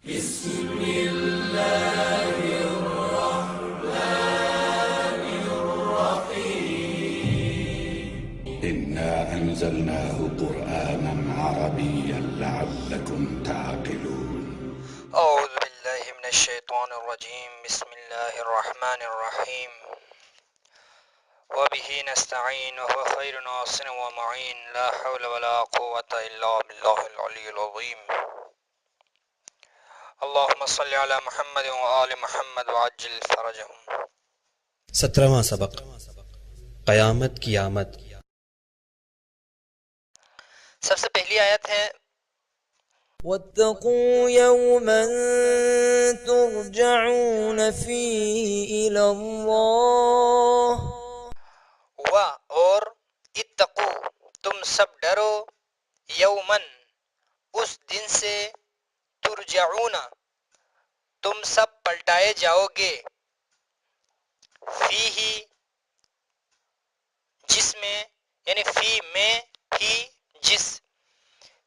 بسم الله الرحمن الرحيم إنا أنزلناه قرآنا عربيا لعلكم تعقلون أعوذ بالله من الشيطان الرجيم بسم الله الرحمن الرحيم وبه نستعين وهو خير ناصر ومعين لا حول ولا قوة إلا بالله العلي العظيم اللهم صل على محمد وآل محمد وعجل فرجهم 17واں سبق قیامت کی آمد۔ سب سے پہلی آیت ہے واتقوا يوما ترجعون فيه إلى الله اور اتقو تم سب ڈرو یومن اس دن سے ترجعون تم سب پلٹائے جاؤ گے فی ہی جس میں یعنی فی میں ہی جس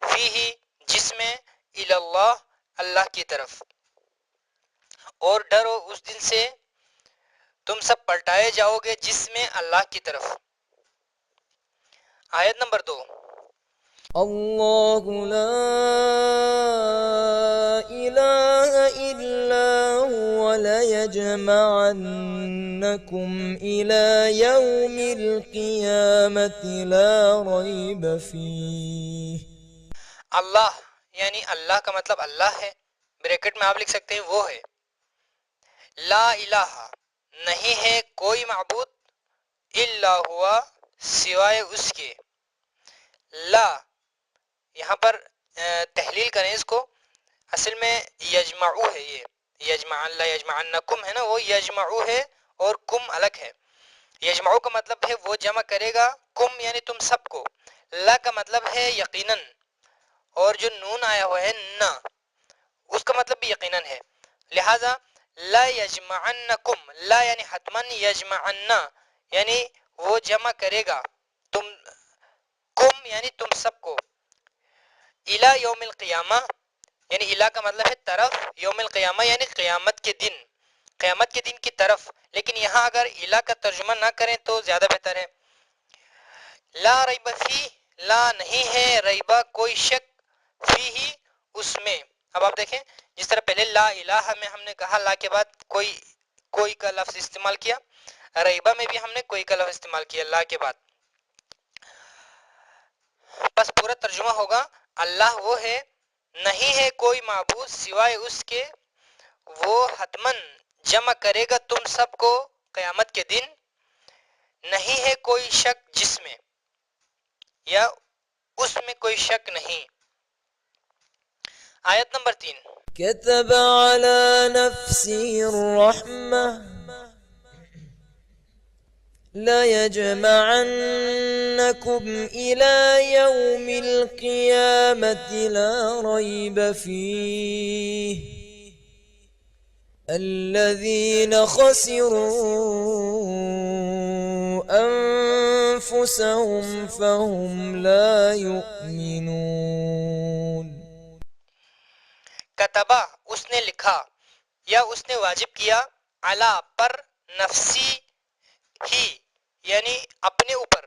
فی ہی جس میں اللہ اللہ کی طرف اور ڈرو اس دن سے تم سب پلٹائے جاؤ گے جس میں اللہ کی طرف۔ آیت نمبر 2 الله لا إله إلا هو ليجمعنكم إلى يوم القيامة لا ريب فيه۔ اللہ یعنی اللہ کا مطلب اللہ ہے، بریکٹ میں آپ لکھ سکتے ہیں وہ ہے۔ لا الہ نہیں ہے کوئی معبود الا ہوا سوائے اس کے۔ لا یہاں پر تحلیل کریں اس کو، اصل میں یجمعو ہے، یہ یجمع اللہ یجمعنکم ہے نا، وہ یجمعو ہے اور کم الگ ہے۔ یجمعو کا مطلب ہے وہ جمع کرے گا، کم یعنی تم سب کو، لا کا مطلب ہے یقیناً، اور جو نون آیا ہوا ہے نا اس کا مطلب بھی یقیناً ہے، لہذا لا یجمعنکم، لا یعنی حتماً، یجمعنا یعنی وہ جمع کرے گا تم کم یعنی تم سب کو، الی یوم القیامہ یعنی الی کا مطلب ہے طرف، یوم القیامہ یعنی قیامت کے دن، قیامت کے دن کی طرف، لیکن یہاں اگر الی کا ترجمہ نہ کریں تو زیادہ بہتر ہے۔ لا ریب فی، لا نہیں ہے، ریبہ کوئی شک، فی ہی اس میں۔ اب آپ دیکھیں جس طرح پہلے لا الہ میں ہم نے کہا لا کے بعد کوئی کا لفظ استعمال کیا، ریبہ میں بھی ہم نے کوئی کا لفظ استعمال کیا لا کے بعد۔ بس پورا ترجمہ ہوگا اللہ وہ ہے، نہیں ہے کوئی معبود سوائے اس کے، وہ حتماً جمع کرے گا تم سب کو قیامت کے دن، نہیں ہے کوئی شک جس میں یا اس میں کوئی شک نہیں۔ آیت نمبر 3 كتب على نفسه الرحمة ليجمعنكم إلى يوم القيامة لا ريب فيه الذين خسروا أنفسهم فهم لا يؤمنون۔ کتبہ اس نے لکھا یا اس نے واجب کیا، علی پر، نفسی ہی یعنی اپنے اوپر،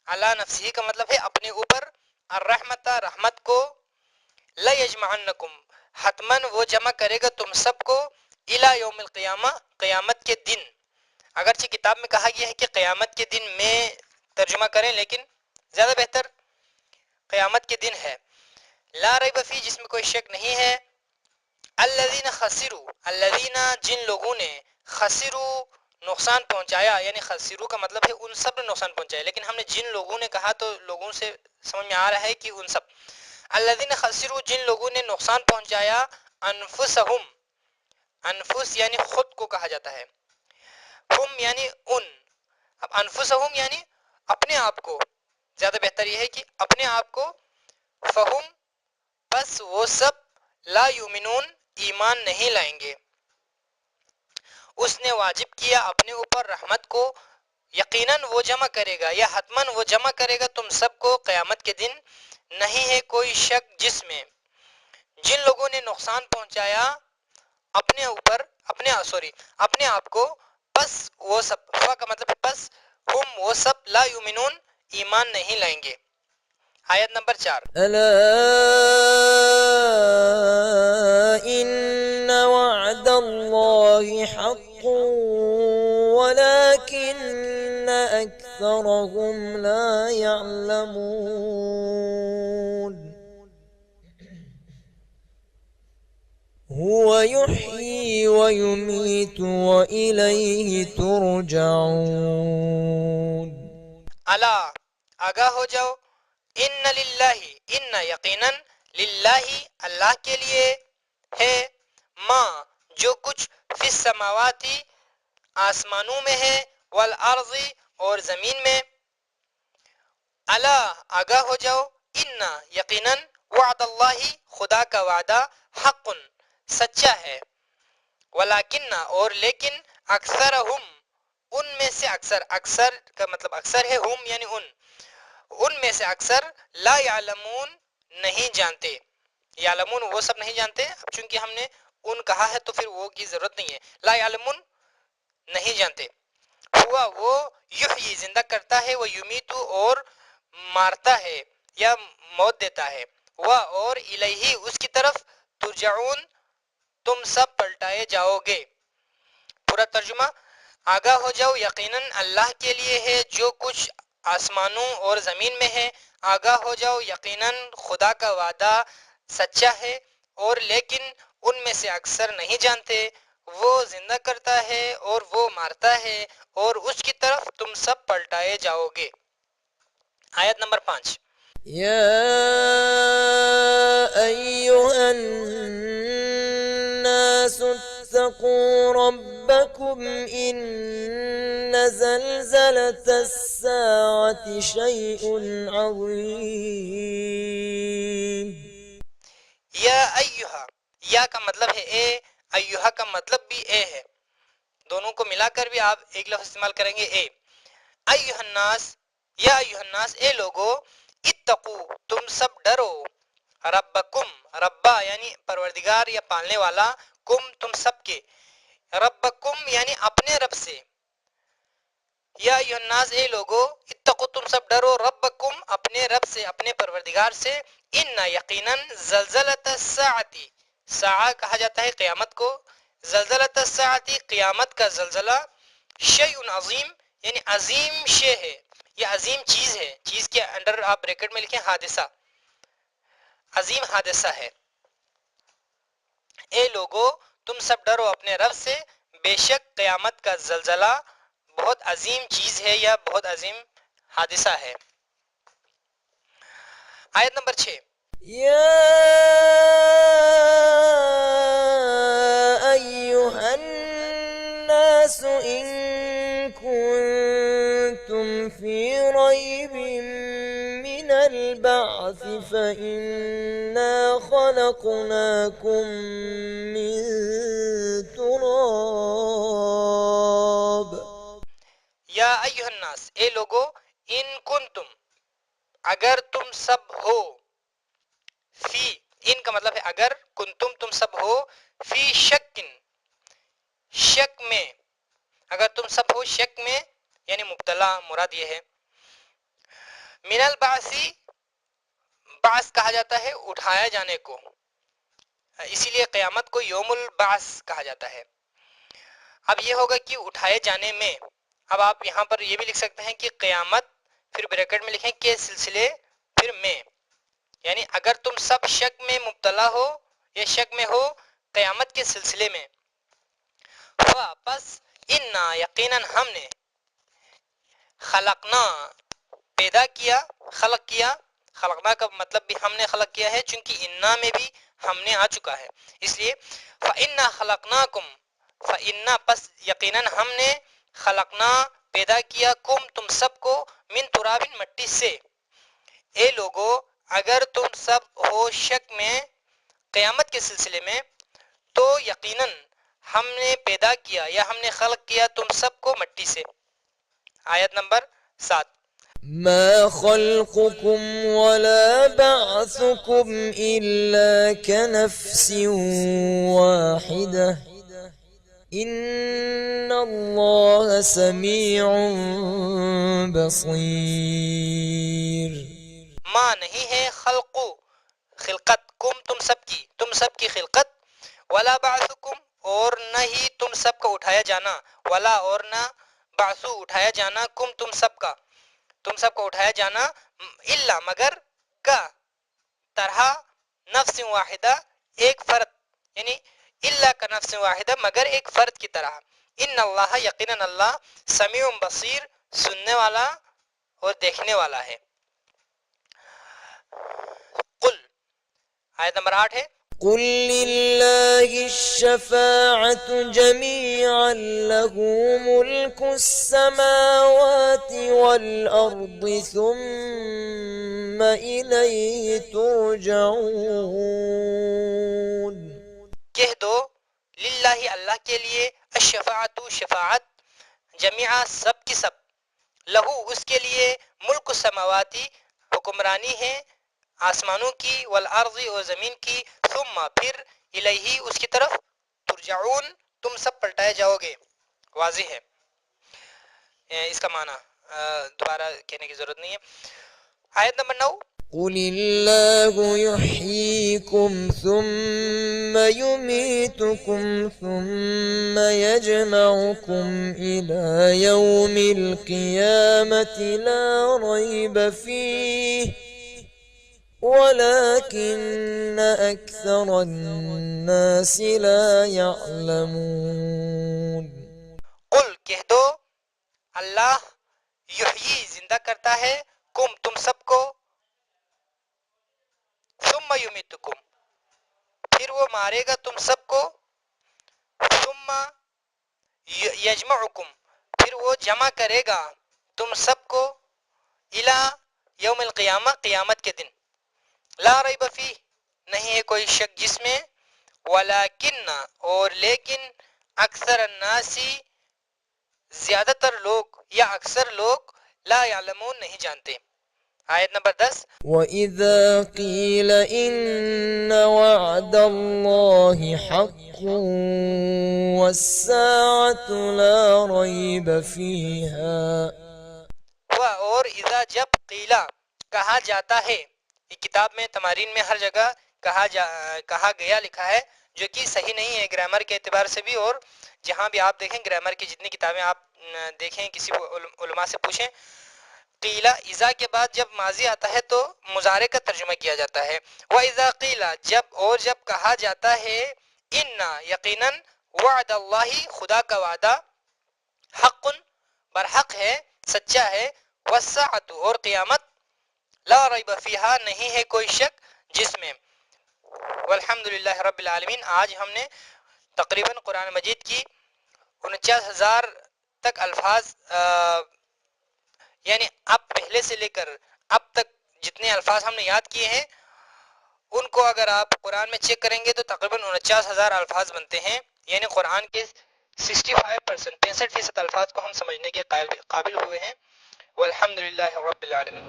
علی نفسی کا مطلب ہے اپنے اوپر، الرحمت رحمت کو، لیجمعنکم حتماً وہ جمع کرے گا تم سب کو، الی یوم القیامہ قیامت کے دن۔ اگرچہ کتاب میں کہا گیا ہے کہ قیامت کے دن میں ترجمہ کریں، لیکن زیادہ بہتر قیامت کے دن ہے۔ لا ریب فی جس میں کوئی شک نہیں ہے، الذین خسروا الذین جن لوگوں نے، خسروا نقصان پہنچایا، یعنی خسروا کا مطلب ہے ان سب نے نقصان پہنچایا، لیکن ہم نے جن لوگوں نے کہا تو لوگوں سے سمجھ میں آ رہا ہے کہ ان سب، الذین خسروا جن لوگوں نے نقصان پہنچایا، انفسہم انفس یعنی خود کو کہا جاتا ہے، ہم یعنی ان، اب انفسہم یعنی اپنے آپ کو، زیادہ بہتر یہ ہے کہ اپنے آپ کو، فہم بس وہ سب، لا یؤمنون ایمان نہیں لائیں گے۔ اس نے واجب کیا اپنے اوپر رحمت کو، یقیناً وہ جمع کرے گا یا حتماً وہ جمع کرے گا تم سب کو قیامت کے دن، نہیں ہے کوئی شک جس میں، جن لوگوں نے نقصان پہنچایا اپنے آپ کو، پس وہ سب، فا کا مطلب ہے پس، ہم وہ سب، لا یؤمنون ایمان نہیں لائیں گے۔ آیت نمبر 4۔ ألا إن وعد الله حق ولكن أكثرهم لا يعلمون هو يحيي ويميت وإليه ترجعون۔ الا آگاہ ہو جاؤ، ان للہ، ان یقیناً، للہ اللہ کے لیے ہے، ما جو کچھ فی السماواتی آسمانوں میں ہے، والارض اور زمین میں۔ الا آگاہ ہو جاؤ، ان یقیناً، وعد اللہ خدا کا وعدہ، حق سچا ہے، ولیکن اور لیکن، اکثرہم ان میں سے اکثر، اکثر کا مطلب اکثر ہے، ہم یعنی ان میں سے اکثر، لا یعلمون نہیں جانتے، یعلمون وہ سب نہیں جانتے، اب چونکہ ہم نے ان کہا ہے تو پھر وہ کی ضرورت نہیں ہے، لا یعلمون نہیں جانتے۔ ہوا وہ، یحیی زندہ کرتا ہے، وہ یمیتو اور مارتا ہے یا موت دیتا ہے، وہ اور الیہ اس کی طرف، ترجعون تم سب پلٹائے جاؤ گے۔ پورا ترجمہ، آگاہ ہو جاؤ یقیناً اللہ کے لیے ہے جو کچھ آسمانوں اور زمین میں ہے، آگاہ ہو جاؤ یقیناً خدا کا وعدہ سچا ہے، اور لیکن ان میں سے اکثر نہیں جانتے، وہ زندہ کرتا ہے اور وہ مارتا ہے، اور اس کی طرف تم سب پلٹائے جاؤ گے۔ آیت نمبر 5۔ يا أيها الناس اتقوا ربكم إن زلزلة الساعة شيء عظيم۔ یا ایہا، یا کا مطلب ہے اے، ایہا کا مطلب بھی اے ہے، دونوں کو ملا کر بھی آپ ایک لفظ استعمال کریں گے، اے۔ ایہا الناس، یا ایہا الناس، اے لوگو، اتقو تم سب ڈرو، ربکم ربا یعنی پروردگار یا پالنے والا، کم تم سب کے، ربکم یعنی اپنے رب سے، یا ایہا الناس اے لوگو، اتقو تم سب ڈرو، ربکم اپنے رب سے، اپنے پروردگار سے، ان یقیناً، زلزلۃ الساعتی، ساعہ کہا جاتا ہے قیامت کو، زلزلۃ الساعتی قیامت کا زلزلہ، شیء عظیم یعنی عظیم شے ہے، یہ عظیم چیز ہے، چیز کے انڈر آپ بریکٹ میں لکھیں حادثہ، عظیم حادثہ ہے۔ اے لوگو تم سب ڈرو اپنے رب سے، بے شک قیامت کا زلزلہ بہت عظیم چیز ہے یا بہت عظیم حادثہ ہے۔ آیت نمبر 6۔ يا أيها الناس إن كنتم في ريب من البعث فإنا خلقناكم من تراب۔ یا ایہا الناس اے لوگو، ان کنتم اگر تم سب ہو، فی ان کا مطلب ہے اگر، کنتم تم سب ہو، فی شکن شک میں، اگر تم سب ہو شک میں یعنی مبتلا، مراد یہ ہے۔ من البعثی، بعث کہا جاتا ہے اٹھایا جانے کو، اسی لیے قیامت کو یوم البعث کہا جاتا ہے۔ اب یہ ہوگا کہ اٹھائے جانے میں، اب آپ یہاں پر یہ بھی لکھ سکتے ہیں کہ قیامت، پھر بریکٹ میں لکھیں کہ سلسلے، پھر میں، یعنی اگر تم سب شک میں مبتلا ہو یا شک میں ہو قیامت کے سلسلے میں، پس انا یقیناً ہم نے، خلقنا پیدا کیا، خلق کیا، خلقنا کا مطلب بھی ہم نے خلق کیا ہے چونکہ انا میں بھی ہم نے آ چکا ہے، اس لیے فَإِنَّا خَلَقْنَاكُمْ، فَإِنَّا پس یقیناً ہم نے، خلقنا پیدا کیا، کم تم سب کو، من ترابن مٹی سے۔ اے لوگو اگر تم سب ہو شک میں قیامت کے سلسلے میں، تو یقیناً ہم نے پیدا کیا یا ہم نے خلق کیا تم سب کو مٹی سے۔ آیت نمبر 7۔ ما خلقكم ولا بعثكم إلا كنفس واحدة إن الله سميع بصير. ماں نہیں ہے خلقت کم تم سب کی خلقت، ولا بعثکم اور نہ ہی تم سب کا اٹھایا جانا، ولا اور نہ بعثو اٹھایا جانا، کم تم سب کا اٹھایا جانا، الا مگر کا طرح نفس واحدہ ایک فرد، یعنی الا کا نفس واحدہ مگر ایک فرد کی طرح. ان اللہ یقیناً اللہ سمیع بصیر سننے والا اور دیکھنے والا ہے. قل آیت نمبر 8 ہے. قل لله الشفاعة جميعا له ملك السماوات والأرض ثم إليه ترجعون. کہہ دو للہ اللہ کے لیے الشفاعت شفاعت جمیعا سب کی سب، لہو اس کے لیے ملک السماواتی حکمرانی ہے آسمانوں کی، والارض اور زمین کی، ثم پھر الیہ اس کی طرف ترجعون تم سب پلٹائے جاؤ گے. واضح ہے اس کا معنی دوبارہ کہنے کی ضرورت نہیں ہے. آیت نمبر 9. قل الله يحييكم ثم يميتكم ثم يجمعكم إلى يوم القيامة لا ريب فيه ولكن أكثر الناس لا يعلمون. قل کہہ دو اللہ یحیی زندہ کرتا ہے کم تم سب کو، ثم یمیتکم پھر وہ مارے گا تم سب کو، ثم یجمعکم پھر وہ جمع کرے گا تم سب کو، الی یوم القیامہ قیامت کے دن، لا ریب فیہ نہیں ہے کوئی شک جس میں، ولیکن اور لیکن اکثر الناسی زیادہ تر لوگ یا اکثر لوگ لا یعلمون نہیں جانتے. آیت نمبر 10. وَإِذَا قِيلَ إِنَّ وَعْدَ اللَّهِ حَقٌّ وَالسَّاعَةُ لَا رَيْبَ فِيهَا. اور اذا جب قیلا کہا جاتا ہے، یہ کتاب میں تمارین میں ہر جگہ کہا گیا لکھا ہے، جو کہ صحیح نہیں ہے گرامر کے اعتبار سے بھی، اور جہاں بھی آپ دیکھیں گرامر کی جتنی کتابیں آپ دیکھیں کسی علماء سے پوچھیں، قیلا اذا کے بعد جب ماضی آتا ہے تو مضارع کا ترجمہ کیا جاتا ہے. وَإِذَا قِيلَ جب کہا جاتا ہے، اِنَّ یقیناً وعد اللہ خدا کا وعدہ، حق برحق ہے سچا ہے، والساعۃ اور قیامت، لا ریب فیہا نہیں ہے کوئی شک جس میں. والحمدللہ رب العالمین. آج ہم نے تقریباً قرآن مجید کی 49,000 تک الفاظ یعنی اب پہلے سے لے کر اب تک جتنے الفاظ ہم نے یاد کیے ہیں ان کو اگر آپ قرآن میں چیک کریں گے تو تقریباً 49,000 الفاظ بنتے ہیں. یعنی قرآن کے 65% الفاظ کو ہم سمجھنے کے قابل ہوئے ہیں. والحمدللہ رب العالمین.